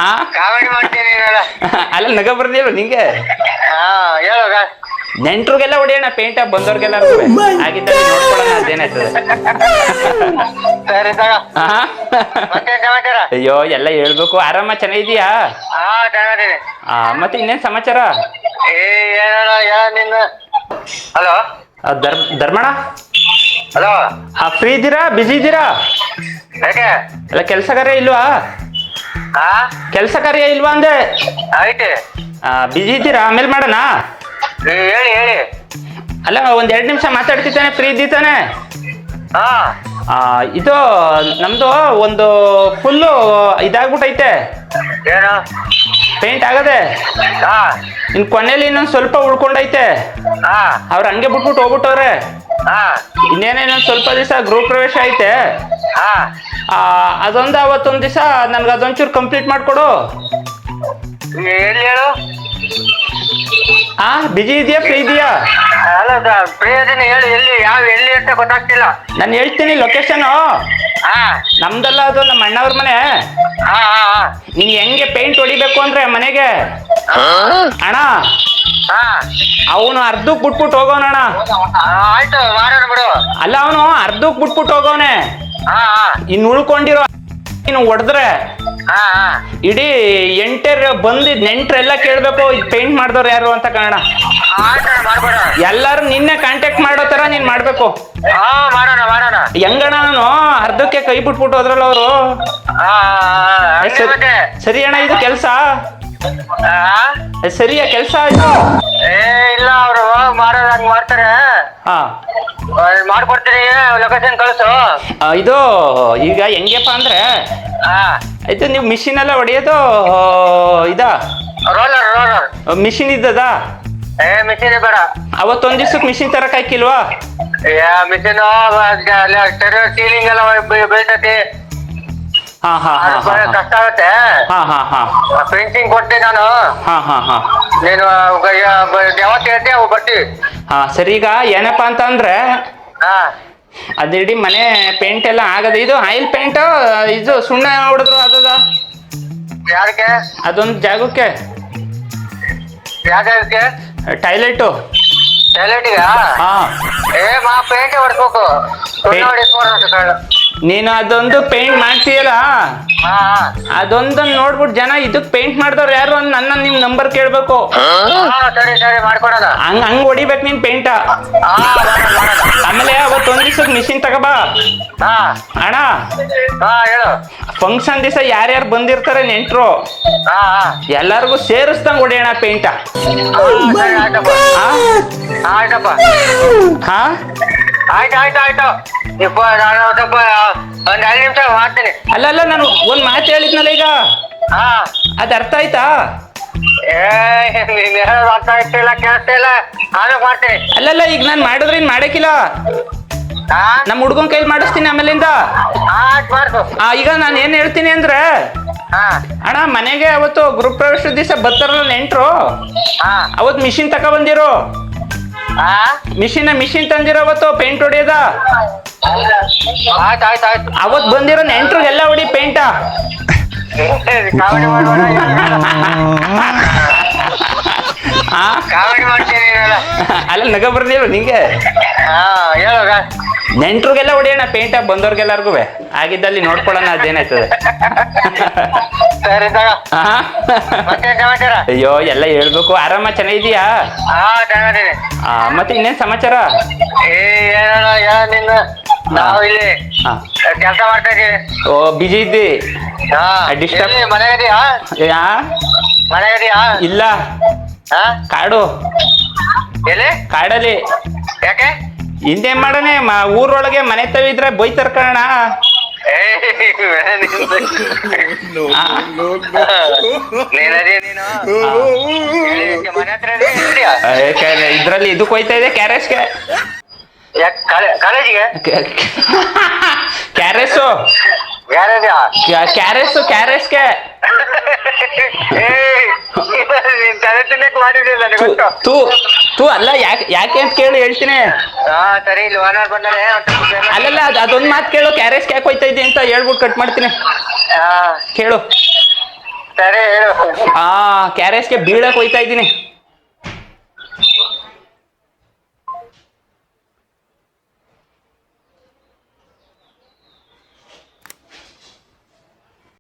ಆ ಕಾಮಿಡಿ ಮಾಡ್ತೀನಿ ಅಲ್ಲ ನಗ ಬರ್ದಿಲ್ಲ ನಿಂಗೆ. ಹೇಳೋಗ ನೆಂಟ್ರಿಗೆಲ್ಲ ಹೊಡಿಯೋಣ ಪೇಂಟ್ ಬಂದವ್ರಿಗೆಲ್ಲ ಆಗಿದ್ದಲ್ಲಿ ನೋಡ್ಕೊಳ್ಳೋಣ ಅದೇನಾಯ್ತದೆ. ಸರಿ ತಗ ಮತ್ತೆ ಸಮಾಚಾರ? ಅಯ್ಯೋ ಎಲ್ಲ ಹೇಳ್ಬೇಕು. ಆರಾಮ ಚೆನ್ನಾಗಿದೀಯಾ? ಚೆನ್ನಾಗಿದ್ದೀನಿ. ಮತ್ತೆ ಇನ್ನೇನ್ ಸಮಾಚಾರ? ನಿನ್ನ ಹಲೋ ಧರ್ಮಣ್ಣ ಹಲೋ ಫ್ರೀ ಇದ್ದೀರಾ ಬಿಸಿ ಇದ್ದೀರಾ? ಯಾಕೆ ಎಲ್ಲ ಕೆಲಸ ಕಾರ್ಯ ಇಲ್ವಾ? ಕೆಲಸ ಕಾರ್ಯ ಇಲ್ವಾ ಅಂದೆ. ಐತೆ ಬಿಸಿ ಇದ್ದೀರಾ? ಆಮೇಲೆ ಮಾಡೋಣ. ಹೇಳಿ ಹೇಳಿ. ಅಲ್ಲ ಒಂದ್ 2 ನಿಮಿಷ ಮಾತಾಡ್ತಿದ್ದಾನೆ, ಫ್ರೀ ಇದ್ದಿತ್ತಾನೆ. ಇದು ನಮ್ದು ಒಂದು ಫುಲ್ಲು ಇದಾಗ್ಬಿಟ್ಟೈತೆ, ಏನು ಪೇಂಟ್ ಆಗದೆ. ಇನ್ ಕೊನೆಯಲ್ಲಿ ಇನ್ನೊಂದ್ ಸ್ವಲ್ಪ ಉಳ್ಕೊಂಡೈತೆ. ಅವ್ರ ಹಂಗೆ ಬಿಟ್ಬಿಟ್ಟು ಹೋಗ್ಬಿಟ್ಟವ್ರೆ. ಇನ್ನೇನೇನೊಂದ್ ಸ್ವಲ್ಪ ದಿವಸ ಗೃಹ ಪ್ರವೇಶ ಐತೆ. ಅದೊಂದು ಅವತ್ತೊಂದ್ ದಿವಸ ನನ್ಗೆ ಅದೊಂಚೂರು ಕಂಪ್ಲೀಟ್ ಮಾಡ್ಕೊಡು. ಎಲ್ಲಿ ಹೇಳು? ಬಿಜಿ ಇದೆಯಾ ಫ್ರೀ ಇದೆಯಾ? ಅಲ್ಲ ಫ್ರೀ ಅದನ್ನ ಹೇಳು. ಎಲ್ಲಿ ಅಂತ ಗೊತ್ತಾಗ್ತಿಲ್ಲ. ನಾನು ಹೇಳ್ತೀನಿ ಲೊಕೇಶನ್. ನಮ್ದಲ್ಲ, ಅದು ನಮ್ಮ ಅಣ್ಣವ್ರ ಮನೆ. ನೀನ್ ಹೆಂಗೆ ಪೇಂಟ್ ಹೊಡಿಬೇಕು ಅಂದ್ರೆ ಮನೆಗೆ ಅಣ್ಣ, ಅವನು ಅರ್ಧಕ್ ಬಿಟ್ಬಿಟ್ಟು ಹೋಗೋಣ. ಆಯ್ತು ಮಾಡೋಣ ಬಿಡು. ಅಲ್ಲ ಅವನು ಅರ್ಧಕ್ ಬಿಟ್ಬಿಟ್ಟು ಹೋಗೋನೆ. ಇನ್ನು ಉಳ್ಕೊಂಡಿರೋ ನೀನು ಹೊಡೆದ್ರೆ ಇಡೀ ಎಂಟರ್ ಬಂದಿದ್ ನೆಂಟ್ರೆಲ್ಲ ಕೇಳ್ಬೇಕು ಇದು ಪೇಂಟ್ ಮಾಡಿದವ್ರು ಯಾರು ಅಂತ ಕಾರಣ. ಎಲ್ಲಾರು ನಿನ್ನೆ ಕಾಂಟ್ಯಾಕ್ಟ್ ಮಾಡೋ ತರ ನೀನ್ ಮಾಡ್ಬೇಕು. ಹೆಂಗಣ್ಣ ನಾನು ಅರ್ಧಕ್ಕೆ ಕೈ ಬಿಟ್ಬಿಟ್ಟು ಹೋದ್ರಲ್ಲ ಅವರು. ಸರಿ ಅಣ್ಣ ಇದು ಕೆಲ್ಸ ಸರಿಯಾ? ಕೆಲ್ಸ ಇದು ಇಲ್ಲ, ಅವರು ಮಾಡೋದು ಹಂಗ್ ಮಾಡ್ತಾರೆ. ಮಾಡ್ಕೊಡ್ತೀನಿ, ಲೊಕೇಶನ್ ಕಳಿಸು. ಇದು ಈಗ ಹೆಂಗಪ್ಪ ಅಂದ್ರೆ ಆಯ್ತು, ನೀವು ಮಿಷಿನ್ ಎಲ್ಲ ಹೊಡೆಯೋದು ರೋಲರ್ ಮಿಷಿನ್ ಇದ್ದದಾ? ಮಿಷಿನ್ ಬೇಡ. ಅವತ್ತೊಂದ್ ದಿವ್ಸಕ್ಕೆ ಮಿಷಿನ್ ತರಕ್ ಹಾಕಿಲ್ವಾ? ಮಿಷಿನ್ ಸೀಲಿಂಗ್ ಎಲ್ಲ ಬೀಳ್ತೈತಿ, ಕಷ್ಟ ಆಗುತ್ತೆ. ಫಿನಿಶಿಂಗ್ ಕೊಡ್ತೀನಿ ನಾನು. ನೀನು ಯಾವತ್ತು ಹೇಳ್ತೀಯ ಅವು ಬರ್ತೀವಿ. ಸರಿ, ಈಗ ಏನಪ್ಪಾ ಅಂತ ಅಂದ್ರೆ ಅದಿಡೀ ಮನೆ ಪೇಂಟ್ ಎಲ್ಲ ಆಗದೆ. ಇದು ಆಯಿಲ್ ಪೇಂಟ್, ಇದು ಸುಣ್ಣ ಹೊಡೆದ್ರು ಅದದ ಯಾರಿಗೆ? ಅದೊಂದು ಜಾಗಕ್ಕೆ, ಯಾಕೆ ಟಾಯ್ಲೆಟು. ಟಾಯ್ಲೆಟಿಗ? ಪೇಂಟ್ ಹೊಡ್ಸ್ಬೇಕು. ನೀನು ಅದೊಂದು ಪೇಂಟ್ ಮಾಡ್ತೀಯಲ್ಲ, ಅದೊಂದನ್ನ ನೋಡ್ಬಿಟ್ಟು ಜನ ಇದಕ್ ಪೇಂಟ್ ಮಾಡಿದವ್ರು ಯಾರು ಅಂತ ನನ್ನ ನಿಮ್ ನಂಬರ್ ಕೇಳ್ಬೇಕು. ಸರಿ ಸರಿ ಮಾಡ್ಕೊಡೋಣ. ಹಂಗ್ ಹೊಡಿಬೇಕು ನೀನ್ ಪೇಂಟ. ಆಮೇಲೆ ಅವತ್ತೊಂದ್ ದಿವ್ಸಕ್ಕೆ ಮಿಷಿನ್ ತಗೋಬಾ ಅಣ್ಣ. ಹೇಳು. ಫಂಕ್ಷನ್ ದಿವಸ ಯಾರ್ಯಾರು ಬಂದಿರ್ತಾರೆ ನೆಂಟ್ರು ಎಲ್ಲಾರ್ಗು ಸೇರಿಸ್ದಂಗ್ ಹೊಡಿಯೋಣ ಪೇಂಟ. ಆಯ್ತಪ್ಪ. ಆಯ್ತು ನಾನು ಸ್ವಲ್ಪ ಒಂದ್ 5 ನಿಮಿಷ ಮಾಡ್ತೀನಿ. ಅಲ್ಲ ನಾನು ಒಂದ್ ಮಾತು ಹೇಳಿದ್ನಲ್ಲ ಈಗ, ಅದ್ ಅರ್ಥ ಆಯ್ತಾ? ನೀನ್ ಹೇಳೋದು ಅರ್ಥ ಆಗ್ತಿಲ್ಲ, ಕೇಳ್ತಾ ಇಲ್ಲ. ನಾನು ಮಾಡ್ತೀನಿ. ಅಲ್ಲಲ್ಲ, ಈಗ ನಾನ್ ಮಾಡಿದ್ರೆ ಇನ್ ಮಾಡಕ್ಕಿಲ್ಲ. ನಮ್ ಹುಡ್ಗನ್ ಕೈಲಿ ಮಾಡಿಸ್ತೀನಿ ಆಮೇಲಿಂದ. ಈಗ ನಾನು ಏನ್ ಹೇಳ್ತೀನಿ ಅಂದ್ರೆ ಅಣ್ಣ, ಮನೆಗೆ ಅವತ್ತು ಗೃಹ ಪ್ರವೇಶ ದಿವಸ ಬರ್ತಾರಲ್ಲ ನೆಂಟ್ರು, ಅವತ್ ಮಿಷಿನ್ ತಕ ಬಂದಿರೋ. ಮಿಷಿನ್ ತಂದಿರೋ ಅವತ್ತು ಪೇಂಟ್ ಹೊಡಿಯೋದ. ಅವತ್ ಬಂದಿರೋ ನೆಂಟ್ರಿಗೆಲ್ಲ ಹೊಡಿ ಪೇಂಟ. ಅಲ್ಲ ನಗ ಬರ್ದಿಲ್ಲ ನಿಂಗೆ. ನೆಂಟ್ರಿಗೆಲ್ಲ ಹೊಡಿಯೋಣ ಪೇಂಟ ಬಂದವ್ರಿಗೆಲ್ಲರಿಗೂ ಆಗಿದ್ದಲ್ಲಿ ನೋಡ್ಕೊಳ್ಳೋಣ ಅದೇನಾಯ್ತದೆ. ಅಯ್ಯೋ ಎಲ್ಲ ಹೇಳ್ಬೇಕು. ಆರಾಮ ಚೆನ್ನಾಗಿದೀಯಾ? ಮತ್ತೆ ಇನ್ನೇನ್ ಸಮಾಚಾರ? ನಾವು ಇಲ್ಲಿ ಕೆಲಸ ಮಾಡ್ತಾ ಇದೀವಿ. ಬಿಜಿ ಇದ್ದಿ? ಡಿಸ್ಟರ್ಬ್ ಮನೆಗದಿಯಾ? ಇಲ್ಲ, ಕಾಡು. ಎಲ್ಲಿ? ಕಾಡಲ್ಲಿ. ಯಾಕೆ? ಹಿಂದೇನ್ ಮಾಡೋಣ, ಊರೊಳಗೆ ಮನೆ ತವಿದ್ರೆ ಬೈತಾರ ಕಣ. ಇದ್ರಲ್ಲಿ ಇದಕ್ಕೆ ಹೋಯ್ತಾ ಇದೆ, ಕ್ಯಾರೇಜ್ಗೆ. ಕಾಲೇಜಿಗೆ? ಕ್ಯಾರೇಸು ಕ್ಯಾರೇಜ್ಗೆ. ತೂ ಅಲ್ಲ, ಯಾಕೆ ಅಂತ ಕೇಳಿ ಹೇಳ್ತೀನಿ. ಅಲ್ಲಲ್ಲ, ಅದೊಂದ್ ಮಾತು ಕೇಳು, ಕ್ಯಾರೇಜ್ ಯಾಕೆ ಹೋಯ್ತಾ ಇದೆ ಅಂತ ಹೇಳ್ಬಿಟ್ಟು ಕಟ್ ಮಾಡ್ತೀನಿ. ಕೇಳು. ಸರಿ ಹೇಳು. ಕ್ಯಾರೇಜ್ಗೆ ಬೀಳಕ್ ಹೋಯ್ತಾ ಇದ್ದೀನಿ.